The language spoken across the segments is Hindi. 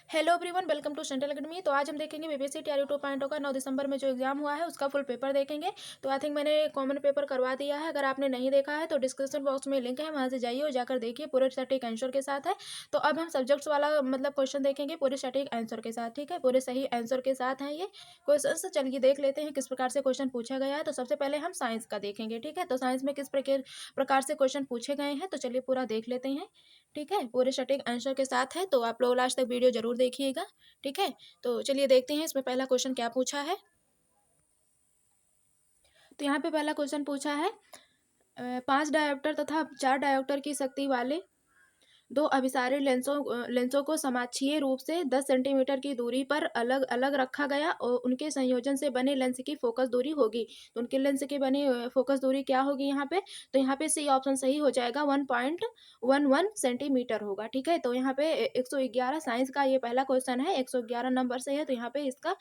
Hello everyone, welcome to Central Academy. तो आज हम देखेंगे बीपीएससी टीआरयू 2.0 का 9 दिसंबर में जो एग्जाम हुआ है उसका फुल पेपर देखेंगे। तो आई थिंक मैंने कॉमन पेपर करवा दिया है। अगर आपने नहीं देखा है तो डिस्क्रिप्शन बॉक्स में लिंक है, वहां से जाइए और जाकर देखिए, पूरे सटीक आंसर के साथ है। तो अब हम सब्जेक्ट्स वाला मतलब क्वेश्चन देखेंगे पूरे सटीक आंसर के साथ। ठीक है, पूरे सही आंसर के साथ है ये क्वेश्चन। चलिए देख लेते हैं किस प्रकार से क्वेश्चन पूछा गया है। तो सबसे पहले हम साइंस का देखेंगे। ठीक है, तो साइंस में किस प्रकार से क्वेश्चन पूछे गए हैं, तो चलिए पूरा देख लेते हैं। ठीक है, पूरे सटीक आंसर के साथ है, तो आप लोग लास्ट तक वीडियो जरूर देखिएगा। ठीक है, तो चलिए देखते हैं इसमें पहला क्वेश्चन क्या पूछा है। तो यहाँ पे पहला क्वेश्चन पूछा है 5 डायोप्टर तथा 4 डायोप्टर की शक्ति वाले दो अभिसारी लेंसों को समाक्षीय रूप से 10 सेंटीमीटर की दूरी पर अलग अलग रखा गया और उनके संयोजन से बने लेंस की फोकस दूरी होगी। तो उनके लेंस की बनी फोकस दूरी क्या होगी यहाँ पे, तो यहाँ पे सी ऑप्शन सही हो जाएगा, 1.11 सेंटीमीटर होगा। ठीक है, तो यहाँ पे 111 साइंस का ये पहला क्वेश्चन है, 111 नंबर से है, तो यहाँ पे इसका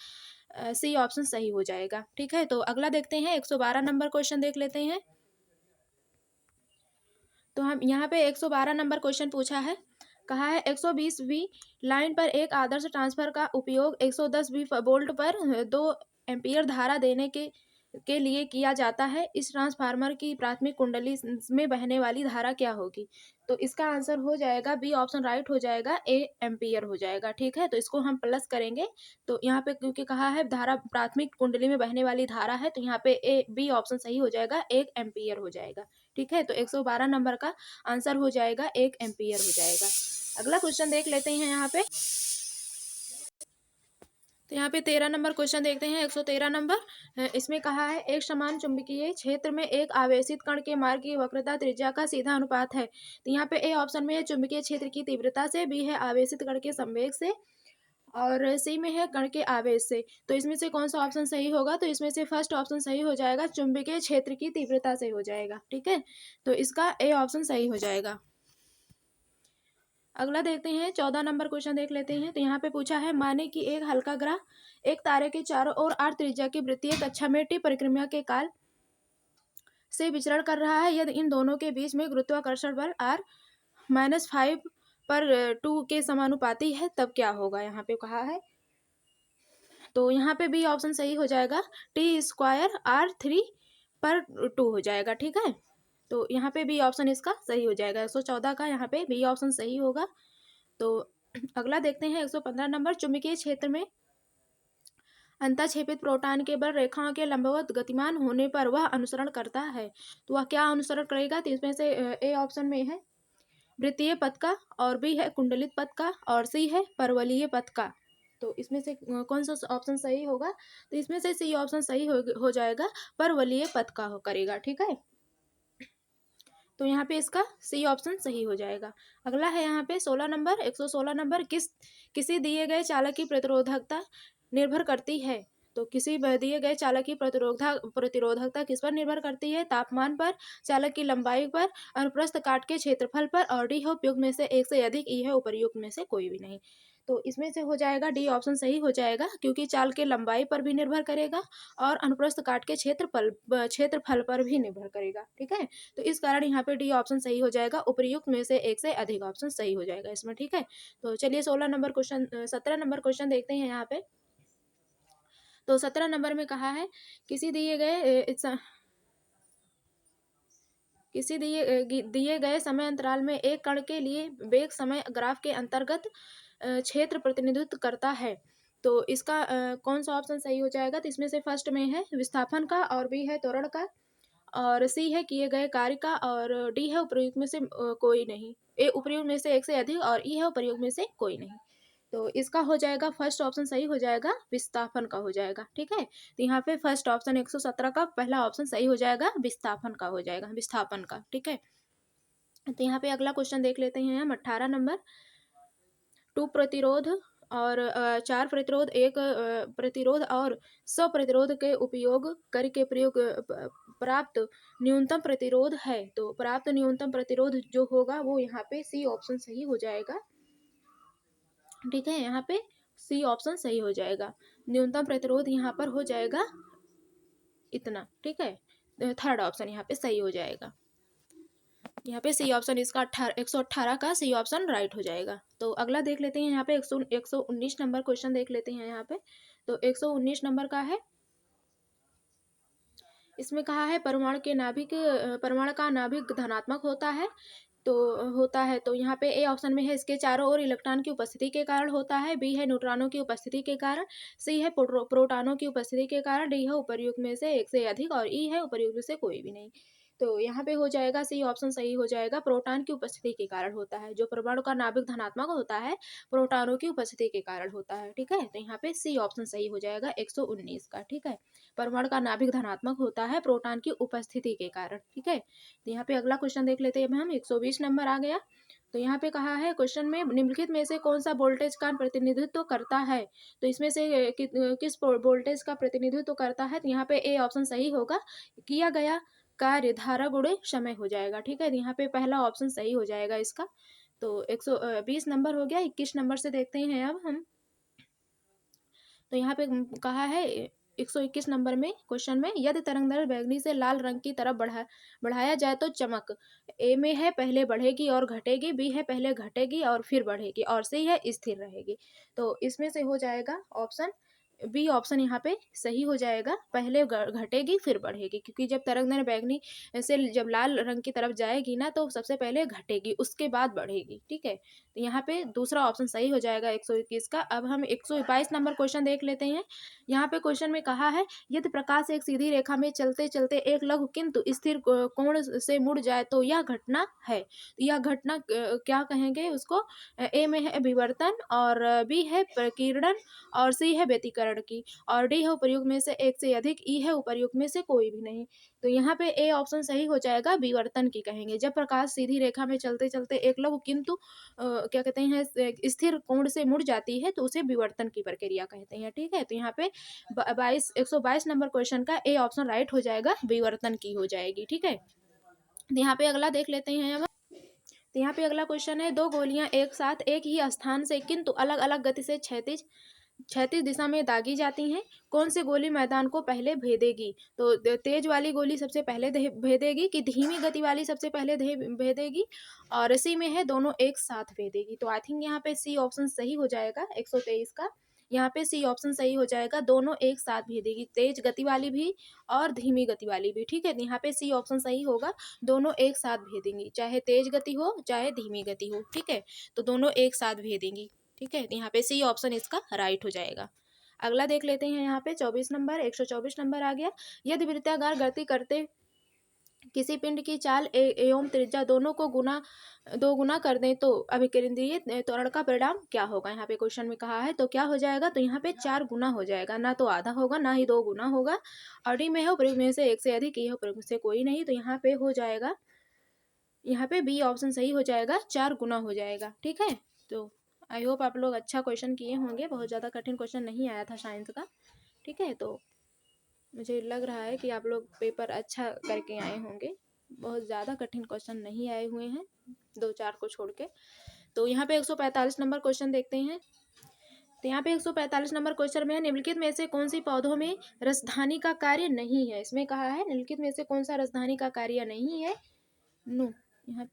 सी ऑप्शन सही हो जाएगा। ठीक है, तो अगला देखते हैं, 112 नंबर क्वेश्चन देख लेते हैं। तो हम यहाँ पे 112 नंबर क्वेश्चन पूछा है, कहा है 120 वी लाइन पर एक आदर्श ट्रांसफर का उपयोग 110 वी वोल्ट पर 2 एम्पीयर धारा देने के लिए किया जाता है। इस ट्रांसफार्मर की प्राथमिक कुंडली में बहने वाली धारा क्या होगी। तो इसका आंसर हो जाएगा बी ऑप्शन राइट हो जाएगा, ए एम्पीयर हो जाएगा। ठीक है, तो इसको हम प्लस करेंगे। तो यहाँ पे क्योंकि कहा है धारा प्राथमिक कुंडली में बहने वाली धारा है, तो यहाँ पे ए बी ऑप्शन सही हो जाएगा, 1 एम्पीयर हो जाएगा। ठीक है, तो 112 नंबर का आंसर हो जाएगा 1 एम्पीयर हो जाएगा। अगला क्वेश्चन देख लेते हैं यहाँ पे। तो यहाँ पे 13 नंबर क्वेश्चन देखते हैं, 113 नंबर। इसमें कहा है एक समान चुंबकीय क्षेत्र में एक आवेशित कण के मार्ग की वक्रता त्रिज्या का सीधा अनुपात है। तो यहाँ पे ए ऑप्शन में है चुंबकीय क्षेत्र की तीव्रता से, बी है आवेशित कण के संवेग से, और सी में है कण के आवेश से। तो इसमें से कौन सा ऑप्शन सही होगा, तो इसमें से फर्स्ट ऑप्शन सही हो जाएगा, चुंबकीय क्षेत्र की तीव्रता से हो जाएगा। ठीक है, तो इसका ए ऑप्शन सही हो जाएगा। अगला देखते हैं, 14 नंबर क्वेश्चन देख लेते हैं। तो यहाँ पे पूछा है माने कि एक हल्का ग्रह एक तारे के चारों ओर आर त्रिज्या की वृत्तीय कक्षा में टी परिक्रमा के काल से विचरण कर रहा है। यदि इन दोनों के बीच में गुरुत्वाकर्षण बल R-5 पर 2 के समानुपाती है तब क्या होगा, यहाँ पे कहा है। तो यहाँ पे बी ऑप्शन सही हो जाएगा, T² R3 पर 2 हो जाएगा। ठीक है, तो यहाँ पे बी ऑप्शन इसका सही हो जाएगा, 114 का यहाँ पे बी ऑप्शन सही होगा। तो अगला देखते हैं, 115 नंबर। चुंबकीय क्षेत्र में अंतःक्षेपित प्रोटॉन के बल रेखाओं के लंबवत गतिमान होने पर वह अनुसरण करता है। तो वह क्या अनुसरण करेगा, तो इसमें से ए ऑप्शन में है वृत्तीय पथ का, और बी है कुंडलित पथ का, और सी है परवलयीय पथ का। तो इसमें से कौन सा ऑप्शन सही होगा, तो इसमें से सी ऑप्शन सही हो जाएगा, परवलयीय पथ का करेगा। ठीक है, तो यहाँ पे इसका सी ऑप्शन सही हो जाएगा। अगला है यहाँ पे 16 नंबर, 116 नंबर। किसी दिए गए चालक की प्रतिरोधकता निर्भर करती है। तो किसी दिए गए चालक की प्रतिरोधकता किस पर निर्भर करती है, तापमान पर, चालक की लंबाई पर, अनुप्रस्थ काट के क्षेत्रफल पर, और डी है उपयुक्त में से एक से अधिक, ई है उपर्युक्त में से कोई भी नहीं। तो इसमें से हो जाएगा डी ऑप्शन सही हो जाएगा, क्योंकि चाल के लंबाई पर भी निर्भर करेगा और अनुप्रस्थ काट के क्षेत्रफल पर भी निर्भर करेगा। ठीक है, तो इस कारण यहाँ पे डी ऑप्शन सही हो जाएगा, उपर्युक्त में से एक से अधिक ऑप्शन सही हो जाएगा इसमें। ठीक है, तो चलिए 17 नंबर क्वेश्चन देखते हैं यहाँ पे। तो 17 नंबर में कहा है किसी दिए गए समय अंतराल में एक कण के लिए वेग समय ग्राफ के अंतर्गत क्षेत्र प्रतिनिधित्व करता है। तो इसका कौन सा ऑप्शन सही हो जाएगा, तो इसमें से फर्स्ट में है विस्थापन का, और बी है त्वरण का, और सी है किए गए कार्य का, और डी है उपयुक्त में से कोई नहीं, ए उपयुक्त में से एक से अधिक, और ई है उपयुक्त में से कोई नहीं। तो इसका हो जाएगा फर्स्ट ऑप्शन सही हो जाएगा, विस्थापन का हो जाएगा। ठीक है, तो यहाँ पे फर्स्ट ऑप्शन 117 का पहला ऑप्शन सही हो जाएगा, विस्थापन का हो जाएगा, विस्थापन का। ठीक है, तो यहाँ पे अगला क्वेश्चन देख लेते हैं हम, 18 नंबर। 2 प्रतिरोध और 4 प्रतिरोध, 1 प्रतिरोध और 100 प्रतिरोध के उपयोग करके प्राप्त न्यूनतम प्रतिरोध है। तो प्राप्त न्यूनतम प्रतिरोध जो होगा वो यहाँ पे सी ऑप्शन सही हो जाएगा। ठीक है, यहाँ पे सी ऑप्शन सही हो जाएगा, न्यूनतम प्रतिरोध यहाँ पर हो जाएगा इतना। ठीक है, थर्ड ऑप्शन यहाँ पे सही हो जाएगा। यहाँ पे सी ऑप्शन इसका 118 का सी ऑप्शन राइट हो जाएगा। तो अगला देख लेते हैं यहाँ पे 119 नंबर क्वेश्चन देख लेते हैं यहाँ पे। तो 119 नंबर का है, इसमें कहा है परमाणु का नाभिक धनात्मक होता है तो यहाँ पे ए ऑप्शन में है इसके चारों ओर इलेक्ट्रॉन की उपस्थिति के कारण होता है, बी है न्यूट्रॉनों की उपस्थिति के कारण, सी है प्रोटॉनों की उपस्थिति के कारण, डी है उपर्युक्त में से एक से अधिक और ई है उपर्युक्त में से कोई भी नहीं। तो यहाँ पे हो जाएगा सी ऑप्शन सही हो जाएगा, प्रोटॉन की उपस्थिति के कारण होता है। जो परमाणु का नाभिक धनात्मक होता है प्रोटॉनों की उपस्थिति के कारण होता है। ठीक है, तो यहाँ पे सी ऑप्शन सही हो जाएगा 119 का। ठीक है, परमाणु का नाभिक धनात्मक होता है प्रोटॉन की उपस्थिति के कारण। ठीक है, तो यहाँ पे अगला क्वेश्चन देख लेते हैं हम। 120 नंबर आ गया। तो यहाँ पे कहा है क्वेश्चन में निम्नलिखित में से कौन सा वोल्टेज का प्रतिनिधित्व करता है। तो इसमें से किस वोल्टेज का प्रतिनिधित्व करता है। तो यहाँ पे ए ऑप्शन सही होगा, किया गया कार्य धारा गुणे समय हो जाएगा। ठीक है, तो यहाँ पे पहला ऑप्शन सही हो जाएगा इसका। तो 120 नंबर हो गया। 21 नंबर से देखते हैं अब हम। तो यहाँ पे कहा है 121 नंबर में क्वेश्चन में, यदि तरंगदैर्घ्य बैंगनी से लाल रंग की तरफ बढ़ाया जाए तो चमक ए में है पहले बढ़ेगी और घटेगी, बी है पहले घटेगी और फिर बढ़ेगी, और सी है स्थिर रहेगी। तो इसमें से हो जाएगा ऑप्शन बी ऑप्शन यहाँ पे सही हो जाएगा, पहले घटेगी फिर बढ़ेगी। क्योंकि जब तरंगदैर्घ्य बैंगनी से जब लाल रंग की तरफ जाएगी ना तो सबसे पहले घटेगी उसके बाद बढ़ेगी। ठीक है, तो यहाँ पे दूसरा ऑप्शन सही हो जाएगा 121 का। अब हम 122 नंबर क्वेश्चन देख लेते हैं। यहाँ पे क्वेश्चन में कहा है, यदि प्रकाश एक सीधी रेखा में चलते चलते एक लघु किंतु स्थिर कोण से मुड़ जाए तो यह घटना है। यह घटना क्या कहेंगे उसको। ए में है विवर्तन, और बी है प्रकीर्णन, और सी है व्यतिकरण की, और डी है उपर्युक्त में से एक से अधिक, ई है उपर्युक्त में से कोई भी नहीं। तो यहाँ पे ए ऑप्शन सही हो जाएगा, विवर्तन की कहेंगे। जब प्रकाश सीधी रेखा में चलते चलते एक लघु किंतु क्या कहते हैं स्थिर कोण से मुड़ जाती है तो उसे विवर्तन की प्रक्रिया कहते हैं। ठीक है, तो यहाँ पे 122 नंबर क्वेश्चन का ए ऑप्शन राइट हो जाएगा, विवर्तन की हो जाएगी। ठीक है, तो यहाँ पे अगला देख लेते हैं हम। तो यहाँ पे अगला क्वेश्चन है, दो गोलियां एक साथ एक ही स्थान से किंतु अलग अलग गति से क्षैतिज दिशा में दागी जाती हैं। कौन सी गोली मैदान को पहले भेदेगी। तो तेज वाली गोली सबसे पहले भेदेगी कि धीमी गति वाली सबसे पहले भेदेगी, और सी में है दोनों एक साथ भेदेगी। तो आई थिंक यहाँ पे सी ऑप्शन सही हो जाएगा 123 का। यहाँ पे सी ऑप्शन सही हो जाएगा, दोनों एक साथ भेदेगी, तेज गति वाली भी और धीमी गति वाली भी। ठीक है, तो यहाँ पे सी ऑप्शन सही होगा, दोनों एक साथ भेदेंगी, चाहे तेज गति हो चाहे धीमी गति हो। ठीक है, तो दोनों एक साथ भेदेंगी। ठीक है, तो यहाँ पे सी ऑप्शन इसका राइट हो जाएगा। अगला देख लेते हैं यहाँ पे 24 नंबर। 124 नंबर आ गया, यदि वृत्ताकार गति करते किसी पिंड की चाल एवं त्रिज्या दोनों को दो गुना कर दें तो अभिकेंद्रीय त्वरण का परिणाम क्या होगा। यहाँ पे क्वेश्चन में कहा है तो क्या हो जाएगा। तो यहाँ पे 4 गुना हो जाएगा, ना तो आधा होगा ना ही 2 गुना होगा, और डी में है प्रयोग में से एक से अधिक, ये प्रयोग में से कोई नहीं। तो यहाँ पे हो जाएगा, यहाँ पे बी ऑप्शन सही हो जाएगा, 4 गुना हो जाएगा। ठीक है, तो आई होप आप लोग अच्छा क्वेश्चन किए होंगे, बहुत ज़्यादा कठिन क्वेश्चन नहीं आया था साइंस का। ठीक है, तो मुझे लग रहा है कि आप लोग पेपर अच्छा करके आए होंगे, बहुत ज़्यादा कठिन क्वेश्चन नहीं आए हुए हैं 2-4 को छोड़ के। तो यहाँ पे 145 नंबर क्वेश्चन देखते हैं। तो यहाँ पे 145 नंबर क्वेश्चन में है, निम्नलिखित में से कौन सी पौधों में रसधानी का कार्य नहीं है। इसमें कहा है निम्नलिखित में से कौन सा रसधानी का कार्य नहीं है। नो, यहाँ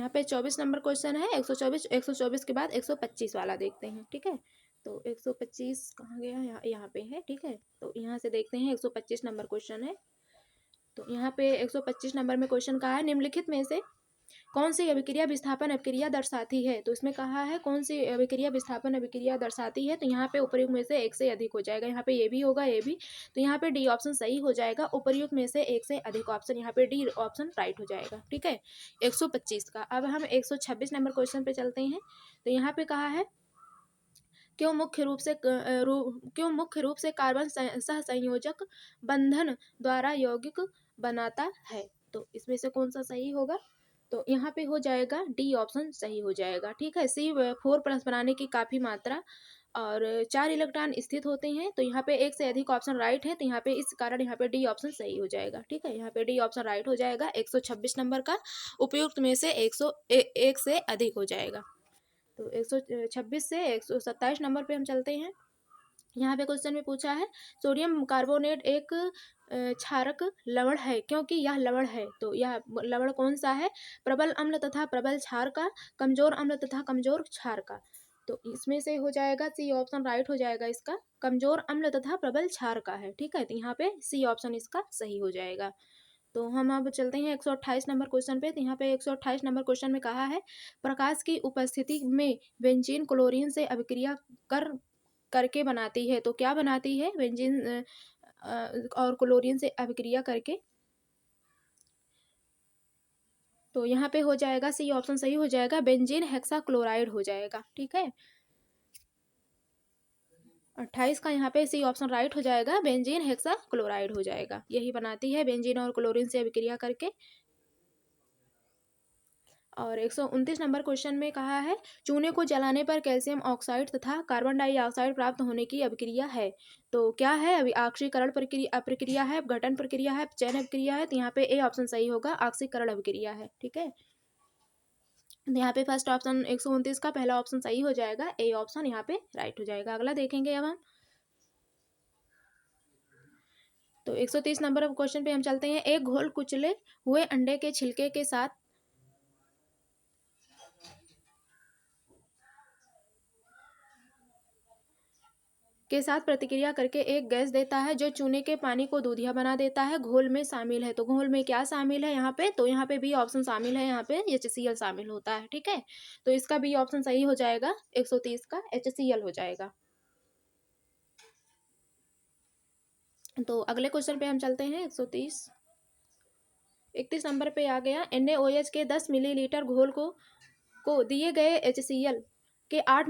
पे 24 नंबर क्वेश्चन है। 124 के बाद 125 वाला देखते हैं। ठीक है, तो 125 कहाँ गया, यहाँ पे है। ठीक है, तो यहाँ से देखते हैं 125 नंबर क्वेश्चन है। तो यहाँ पे 125 नंबर में क्वेश्चन कहा है, निम्नलिखित में से कौन सी अभिक्रिया विस्थापन अभिक्रिया दर्शाती है। तो इसमें कहा है कौन सी अभिक्रिया विस्थापन अभिक्रिया दर्शाती है। तो यहाँ पे उपर्युक्त में से एक से अधिक हो जाएगा, यहाँ पे ये भी होगा ये भी। तो यहाँ पे डी ऑप्शन सही हो जाएगा, उपर्युक्त में से एक से अधिक ऑप्शन, यहाँ पे डी ऑप्शन राइट हो जाएगा। ठीक है, 125 का। अब हम 126 नंबर क्वेश्चन पे चलते हैं। तो यहाँ पे कहा है, क्यों मुख्य रूप से कार्बन सहसंयोजक बंधन द्वारा यौगिक बनाता है। तो इसमें से कौन सा सही होगा। तो यहाँ पे हो जाएगा डी ऑप्शन सही हो जाएगा। ठीक है, C4+ बनाने की काफ़ी मात्रा और 4 इलेक्ट्रॉन स्थित होते हैं। तो यहाँ पे एक से अधिक ऑप्शन राइट है, तो यहाँ पे इस कारण यहाँ पे डी ऑप्शन सही हो जाएगा। ठीक है, यहाँ पे डी ऑप्शन राइट हो जाएगा 126 नंबर का, उपयुक्त में से 101 से अधिक हो जाएगा। तो 126 से 127 नंबर पे हम चलते हैं। यहाँ पे क्वेश्चन में पूछा है सोडियम कार्बोनेट एक क्षारक लवण है क्योंकि यह लवण है। तो यह लवण कौन सा है? प्रबल अम्ल तथा प्रबल क्षार का, कमजोर अम्ल तथा कमजोर क्षार का। तो इसमें से हो जाएगा सी ऑप्शन राइट हो जाएगा इसका, कमजोर अम्ल तथा प्रबल क्षार का है। ठीक है, तो यहाँ पे सी ऑप्शन इसका सही हो जाएगा। तो हम अब चलते हैं 128 नंबर क्वेश्चन पे। तो यहाँ पे 128 नंबर क्वेश्चन में कहा है प्रकाश की उपस्थिति में बेंजीन क्लोरीन से अभिक्रिया करके बनाती है। तो क्या बनाती है? बेंजीन और क्लोरीन से अभिक्रिया करके। तो यहाँ पे हो जाएगा सी ऑप्शन सही हो जाएगा, बेंजीन हेक्साक्लोराइड हो जाएगा। ठीक है, 28 का यहाँ पे सी ऑप्शन राइट हो जाएगा, बेंजीन हेक्साक्लोराइड हो जाएगा। यही बनाती है बेंजीन और क्लोरीन से अभिक्रिया करके। और 129 नंबर क्वेश्चन में कहा है चूने को जलाने पर कैल्शियम ऑक्साइड तथा कार्बन डाइऑक्साइड प्राप्त होने की अभिक्रिया है। तो क्या है? अभी ऑक्सीकरण प्रक्रिया है, गठन प्रक्रिया है, चयन अभिक्रिया है। तो यहाँ पे ए ऑप्शन सही होगा, ऑक्सीकरण अभिक्रिया है। ठीक है, तो यहाँ पे फर्स्ट ऑप्शन 129 का पहला ऑप्शन सही हो जाएगा, ए ऑप्शन यहाँ पे राइट हो जाएगा। अगला देखेंगे अब हम। तो 130 नंबर क्वेश्चन पे हम चलते हैं। एक घोल कुचले हुए अंडे के छिलके के साथ प्रतिक्रिया करके एक गैस देता है जो चूने के पानी को दूधिया बना देता है। घोल में शामिल है। तो घोल में क्या शामिल है यहाँ पे? तो यहाँ पे बी ऑप्शन शामिल है, यहाँ पे HCl शामिल होता है। ठीक है, तो इसका बी ऑप्शन सही हो जाएगा, 130 का HCl हो जाएगा। तो अगले क्वेश्चन पे हम चलते हैं। 31 नंबर पे आ गया NaOH के 10 मिलीलीटर घोल को दिए गए HCl के 8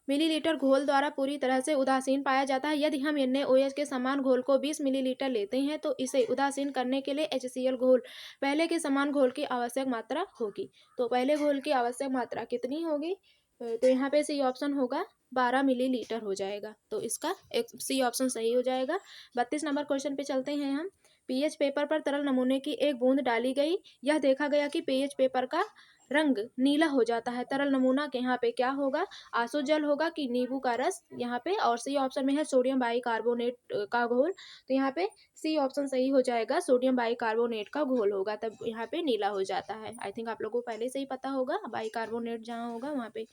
मिलीलीटर घोल द्वारा पूरी तरह से उदासीन पाया जाता है। यदि हम NaOH के समान घोल को 20 मिलीलीटर लेते हैं तो इसे उदासीन करने के लिए HCl घोल पहले के समान घोल की आवश्यक मात्रा होगी। तो पहले घोल की आवश्यक मात्रा कितनी होगी? तो यहाँ पे सी ऑप्शन होगा, 12 मिलीलीटर हो जाएगा। तो इसका एक सी ऑप्शन सही हो जाएगा। 32 नंबर क्वेश्चन पे चलते हैं हम। पीएच पेपर पर तरल नमूने की एक बूंद डाली गई। यह देखा गया कि पीएच पेपर का रंग नीला हो जाता है। तरल नमूना के यहाँ पे क्या होगा? आंसू जल होगा कि नींबू का रस यहाँ पे। और सी ऑप्शन में है सोडियम बाइकार्बोनेट का घोल। तो यहाँ पे सी ऑप्शन सही हो जाएगा, सोडियम बाइकार्बोनेट का घोल होगा, तब यहाँ पे नीला हो जाता है। आई थिंक आप लोगों को पहले से ही पता होगा, बाइकार्बोनेट जहाँ होगा वहाँ पे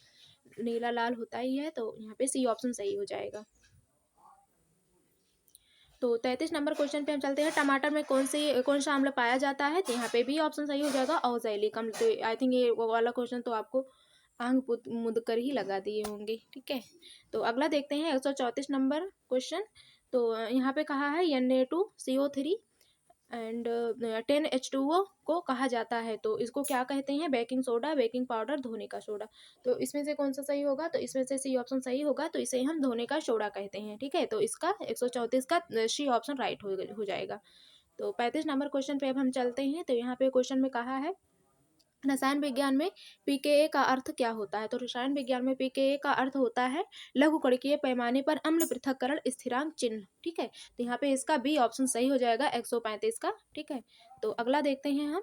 नीला लाल होता ही है। तो यहाँ पे सी ऑप्शन सही हो जाएगा। तो 33 नंबर क्वेश्चन पे हम चलते हैं। टमाटर में कौन सा अम्ल पाया जाता है? तो यहाँ पे भी ऑप्शन सही हो जाएगा, ऑक्सैलिक अम्ल। तो आई थिंक ये वो वाला क्वेश्चन तो आपको आंख मुद कर ही लगा दिए होंगे। ठीक है, तो अगला देखते हैं 134 नंबर क्वेश्चन। तो यहाँ पे कहा है Na2CO3 एंड 10H2O को कहा जाता है। तो इसको क्या कहते हैं? बेकिंग सोडा, बेकिंग पाउडर, धोने का सोडा। तो इसमें से कौन सा सही होगा? तो इसमें से सी ऑप्शन सही होगा, तो इसे हम धोने का सोडा कहते हैं। ठीक है, तो इसका 134 का सी ऑप्शन राइट हो जाएगा। तो 35 नंबर क्वेश्चन पे अब हम चलते हैं। तो यहाँ पे क्वेश्चन में कहा है रसायन विज्ञान में पीकेए का अर्थ क्या होता है? तो रसायन विज्ञान में पीकेए का अर्थ होता है लघु कणकीय पैमाने पर अम्ल पृथक्करण स्थिरांक चिन्ह। ठीक है, तो यहाँ पे इसका बी ऑप्शन सही हो जाएगा, 135 का। ठीक है, तो अगला देखते हैं हम।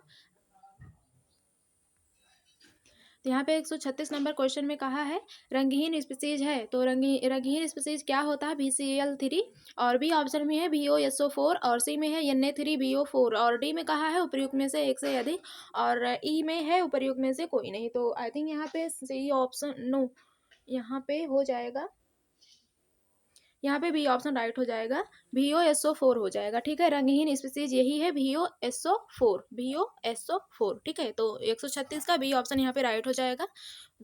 तो यहाँ पे 136 नंबर क्वेश्चन में कहा है रंगहीन स्पीसीज है। तो रंगहीन स्पीसीज क्या होता है? BCl3। और बी ऑप्शन में है BOSO4 और सी में है Na3BO4 और डी में कहा है उपयुक्त में से एक से अधिक और ई में है उपयुक्त में से कोई नहीं। तो आई थिंक यहाँ पे सी ऑप्शन नो, यहाँ पे हो जाएगा, यहाँ पे बी ऑप्शन राइट हो जाएगा, VOSO4 हो जाएगा। ठीक है, रंगहीन स्पीसीज यही है, VOSO4। ठीक है, तो 136 का बी ऑप्शन यहाँ पे राइट हो जाएगा।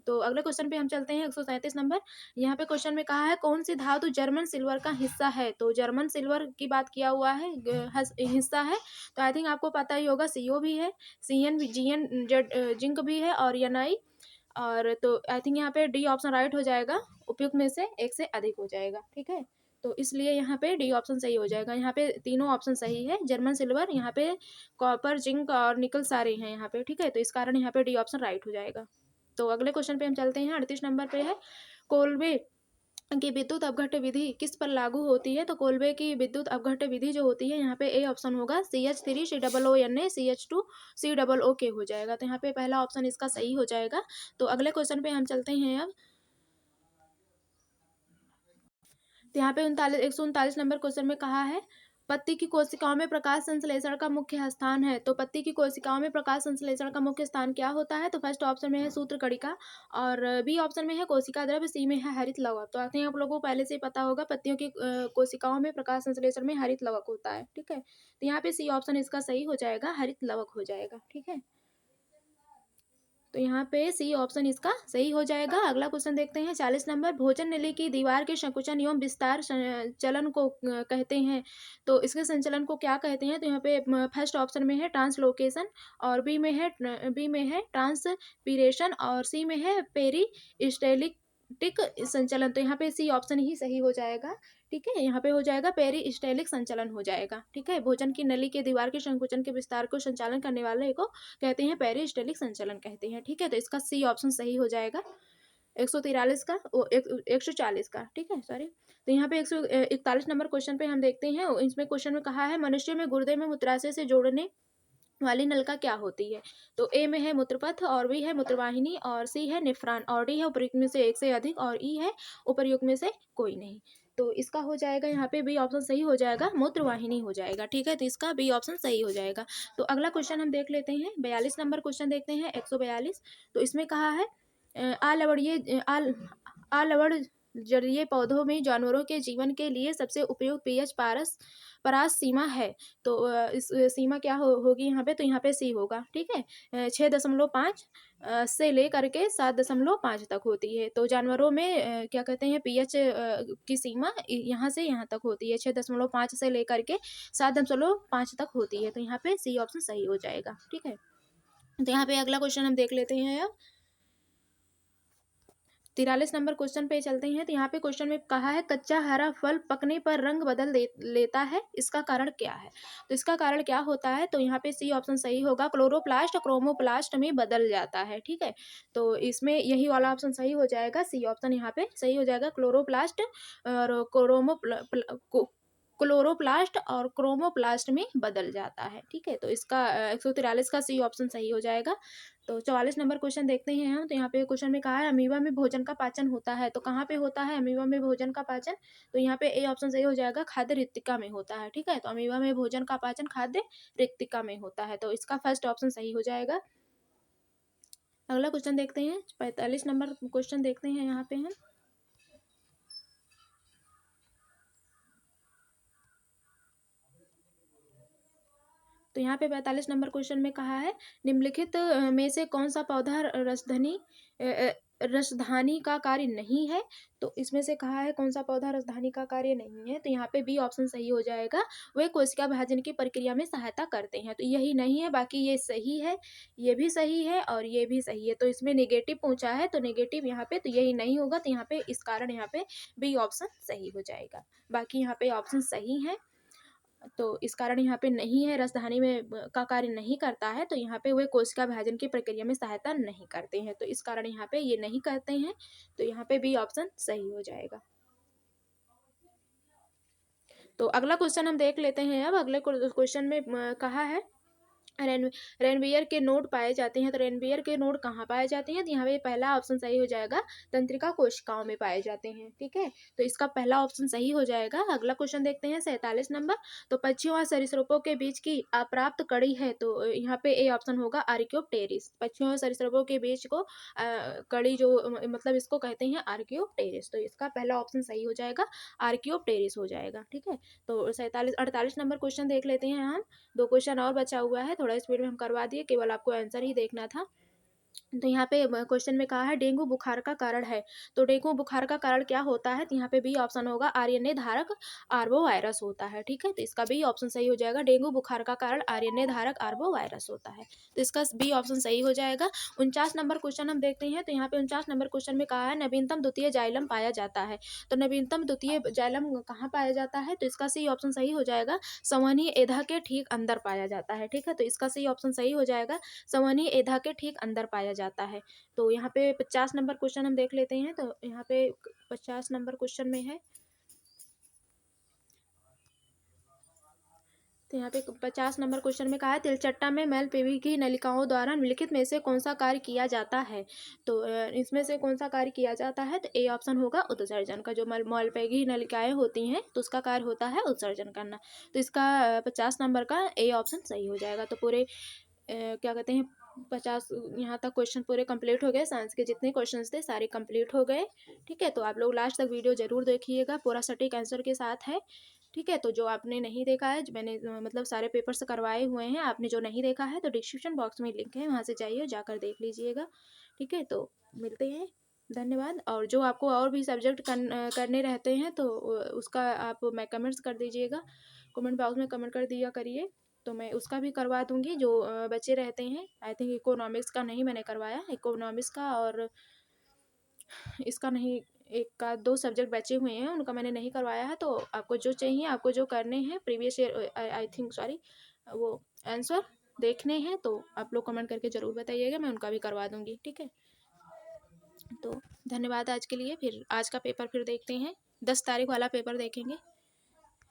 तो अगले क्वेश्चन पे हम चलते हैं। 137 नंबर। यहाँ पे क्वेश्चन में कहा है कौन सी धातु जर्मन सिल्वर का हिस्सा है? तो जर्मन सिल्वर की बात किया हुआ है, हिस्सा है। तो आई थिंक आपको पता ही होगा, CO भी है, CN भी, GN जिंक भी है और NI। और तो आई थिंक यहाँ पे डी ऑप्शन राइट हो जाएगा, उपयुक्त में से एक से अधिक हो जाएगा। ठीक है, तो इसलिए यहाँ पे डी ऑप्शन सही हो जाएगा। यहाँ पे तीनों ऑप्शन सही है, जर्मन सिल्वर, यहाँ पे कॉपर, जिंक और निकल सारे हैं यहाँ पे। ठीक है, तो इस कारण यहाँ पे डी ऑप्शन राइट हो जाएगा। तो अगले क्वेश्चन पे हम चलते हैं। 38 नंबर पे है कोल्बे की विद्युत अपघट्य विधि किस पर लागू होती है? तो कोल्बे की विद्युत अपघट्य विधि जो होती है, यहाँ पे ए ऑप्शन होगा, CH3COONA CH2COO हो जाएगा। तो यहाँ पे पहला ऑप्शन इसका सही हो जाएगा। तो अगले क्वेश्चन पे हम चलते हैं अब। तो यहाँ पे 139 नंबर क्वेश्चन में कहा है पत्ती की कोशिकाओं में प्रकाश संश्लेषण का मुख्य स्थान है। तो पत्ती की कोशिकाओं में प्रकाश संश्लेषण का मुख्य स्थान क्या होता है? तो फर्स्ट ऑप्शन में है सूत्रकणिका, और बी ऑप्शन में है कोशिका द्रव्य, सी में है हरित लवक। तो आते हैं आप लोगों को पहले से ही पता होगा पत्तियों की कोशिकाओं में प्रकाश संश्लेषण में हरित लवक होता है। ठीक है, तो यहाँ पे सी ऑप्शन इसका सही हो जाएगा, हरित लवक हो जाएगा। ठीक है, तो यहाँ पे सी ऑप्शन इसका सही हो जाएगा। अगला क्वेश्चन देखते हैं 40 नंबर। भोजन नली की दीवार के संकुचन एवं विस्तार चलन को कहते हैं। तो इसके संचलन को क्या कहते हैं? तो यहाँ पे फर्स्ट ऑप्शन में है ट्रांसलोकेशन, और बी में है ट्रांसपीरेशन, और सी में है पेरिस्टेलिक संचलन। तो यहाँ पे सी ऑप्शन ही सही हो जाएगा। ठीक है, यहाँ पे हो जाएगा पेरिस्टेलिक संचलन हो जाएगा। ठीक है, भोजन की नली के दीवार के संकुचन के विस्तार को संचालन करने वाले को कहते हैं पेरिस्टेलिक संचलन कहते हैं। ठीक है, तो इसका सी ऑप्शन सही हो जाएगा 143 का 140 का। ठीक है, सॉरी। तो यहाँ पे 141 नंबर क्वेश्चन पे हम देखते हैं। इसमें क्वेश्चन में कहा है मनुष्य में गुर्दे में मूत्राशय से जोड़ने वाली नलिका क्या होती है? तो ए में है मूत्रपथ, और बी है मूत्रवाहिनी, और सी है नेफ्रॉन, और डी है उपयुक्त में से एक से अधिक, और ई है उपयुक्त में से कोई नहीं। तो इसका हो जाएगा यहाँ पे बी ऑप्शन सही हो जाएगा, मूत्रवाहिनी हो जाएगा। ठीक है, तो इसका बी ऑप्शन सही हो जाएगा। तो अगला क्वेश्चन हम देख लेते हैं 42 नंबर क्वेश्चन देखते हैं 142। तो इसमें कहा है आलवड़ जलीय पौधों में जानवरों के जीवन के लिए सबसे उपयुक्त पीएच परास सीमा है। तो इस सीमा क्या होगी यहाँ पे? तो यहाँ पे सी होगा। ठीक है, 6.5 से लेकर के 7.5 तक होती है। तो जानवरों में क्या कहते हैं पीएच की सीमा यहाँ से यहाँ तक होती है, 6.5 से लेकर के 7.5 तक होती है। तो यहाँ पे सी ऑप्शन सही हो जाएगा। ठीक है, तो यहाँ पे अगला क्वेश्चन हम देख लेते हैं अब 43 नंबर क्वेश्चन पे चलते हैं। तो यहाँ पे क्वेश्चन में कहा है कच्चा हरा फल पकने पर रंग बदल लेता है, इसका कारण क्या है? तो इसका कारण क्या होता है? तो यहाँ पे सी ऑप्शन सही होगा, क्लोरोप्लास्ट क्रोमोप्लास्ट में बदल जाता है। ठीक है, तो इसमें यही वाला ऑप्शन सही हो जाएगा, सी ऑप्शन यहाँ पे सही हो जाएगा, क्लोरोप्लास्ट और क्लोरोप्लास्ट और क्रोमोप्लास्ट में बदल जाता है। ठीक है, तो इसका 143 का सी ऑप्शन सही हो जाएगा। तो 44 नंबर क्वेश्चन देखते हैं हम। तो यहाँ पे क्वेश्चन में कहा है अमीबा में भोजन का पाचन होता है। तो कहाँ पे होता है अमीबा में भोजन का पाचन? तो यहाँ पे ए ऑप्शन सही हो जाएगा, खाद्य रिक्तिका में होता है। ठीक है, तो अमीबा में भोजन का पाचन खाद्य रिक्तिका में होता है। तो इसका फर्स्ट ऑप्शन सही हो जाएगा। अगला क्वेश्चन देखते हैं 45 नंबर क्वेश्चन देखते हैं यहाँ पे हम। तो यहाँ पे 45 नंबर क्वेश्चन में कहा है निम्नलिखित में से कौन सा पौधा रसधानी का कार्य नहीं है? तो इसमें से कहा है कौन सा पौधा रसधानी का कार्य नहीं है? तो यहाँ पे बी ऑप्शन सही हो जाएगा, वे कोशिका विभाजन की प्रक्रिया में सहायता करते हैं। तो यही नहीं है, बाकी ये सही है, ये भी सही है, और ये भी सही है। तो इसमें नेगेटिव पूछा है, तो नेगेटिव यहाँ पे तो यही नहीं होगा। तो यहाँ पे इस कारण यहाँ पे बी ऑप्शन सही हो जाएगा। बाकी यहाँ पे ऑप्शन सही है, तो इस कारण यहाँ पे नहीं है, रसधानी में का कार्य नहीं करता है। तो यहाँ पे वे कोशिका विभाजन की प्रक्रिया में सहायता नहीं करते हैं। तो इस कारण यहाँ पे ये नहीं करते हैं। तो यहाँ पे बी ऑप्शन सही हो जाएगा। तो अगला क्वेश्चन हम देख लेते हैं। अब अगले क्वेश्चन में कहा है रेनवियर के नोड पाए जाते हैं। तो रेनवियर के नोड कहाँ पाए जाते हैं? तो यहाँ पे पहला ऑप्शन सही हो जाएगा, तंत्रिका कोशिकाओं में पाए जाते हैं। ठीक है, तो इसका पहला ऑप्शन सही हो जाएगा। अगला क्वेश्चन देखते हैं 47 नंबर। तो पक्षियों और सरीसृपों के बीच की अप्राप्त कड़ी है। तो यहाँ पे ए ऑप्शन होगा आर्कियोप्टेरिस। पक्षियों और सरीसृपों के बीच को कड़ी जो मतलब इसको कहते हैं आर्कियोप्टेरिस। तो इसका पहला ऑप्शन सही हो जाएगा, आर्कियोप्टेरिस हो जाएगा। ठीक है, तो 48 नंबर क्वेश्चन देख लेते हैं हम। 2 क्वेश्चन और बचा हुआ है, थोड़ा स्पीड में हम करवा दिए, केवल आपको आंसर ही देखना था। तो यहाँ पे क्वेश्चन में कहा है डेंगू बुखार का कारण है। तो डेंगू बुखार का कारण क्या होता है? तो यहाँ पे बी ऑप्शन होगा, आरएनए धारक आर्बो वायरस होता है। ठीक है, तो इसका बी ऑप्शन सही हो जाएगा, डेंगू बुखार का कारण आरएनए धारक आर्बो वायरस होता है। तो इसका बी ऑप्शन सही हो जाएगा। 49 नंबर क्वेश्चन हम देखते हैं। तो यहाँ पे 49 नंबर क्वेश्चन में कहा है नवीनतम द्वितीय जाइलम पाया जाता है। तो नवीनतम द्वितीय जाइलम कहाँ पाया जाता है? तो इसका सी ऑप्शन सही हो जाएगा, संवहनीय एधा के ठीक अंदर पाया जाता है। ठीक है, तो इसका सी ऑप्शन सही हो जाएगा, संवहनीय एधा के ठीक अंदर पाया जाता है। तो यहाँ पे 50 नंबर क्वेश्चन हम देख लेते हैं। तो यहाँ पे 50 नंबर क्वेश्चन में है तो यहाँ पे 50 नंबर क्वेश्चन में कहा है तिलचट्टा में मैल पीवी की नलिकाओं द्वारा निम्नलिखित में से कौन सा कार्य किया जाता है। तो इसमें से कौन सा कार्य किया जाता है, तो ए ऑप्शन होगा उत्सर्जन का। जो मलपेगी नलिकाएं होती हैं तो उसका कार्य होता है उत्सर्जन करना। तो इसका 50 नंबर का ए ऑप्शन सही हो जाएगा। तो पूरे क्या कहते हैं 50 यहाँ तक क्वेश्चन पूरे कंप्लीट हो गए। साइंस के जितने क्वेश्चंस थे सारे कंप्लीट हो गए। ठीक है, तो आप लोग लास्ट तक वीडियो जरूर देखिएगा, पूरा सटीक आंसर के साथ है। ठीक है, तो जो आपने नहीं देखा है, मैंने मतलब सारे पेपर्स करवाए हुए हैं, आपने जो नहीं देखा है तो डिस्क्रिप्शन बॉक्स में लिंक है, वहाँ से जाइए, जाकर देख लीजिएगा। ठीक है, तो मिलते हैं, धन्यवाद। और जो आपको और भी सब्जेक्ट करने रहते हैं तो उसका आप मैं कमेंट्स कर दीजिएगा, कमेंट बॉक्स में कमेंट कर दिया करिए, तो मैं उसका भी करवा दूंगी। जो बच्चे रहते हैं, आई थिंक इकोनॉमिक्स का नहीं मैंने करवाया, इकोनॉमिक्स का और इसका नहीं, एक का 2 सब्जेक्ट बचे हुए हैं, उनका मैंने नहीं करवाया है। तो आपको जो चाहिए, आपको जो करने हैं previous year I think sorry वो आंसर देखने हैं, तो आप लोग कमेंट करके ज़रूर बताइएगा, मैं उनका भी करवा दूंगी। ठीक है, तो धन्यवाद आज के लिए। फिर आज का पेपर फिर देखते हैं, 10 तारीख वाला पेपर देखेंगे।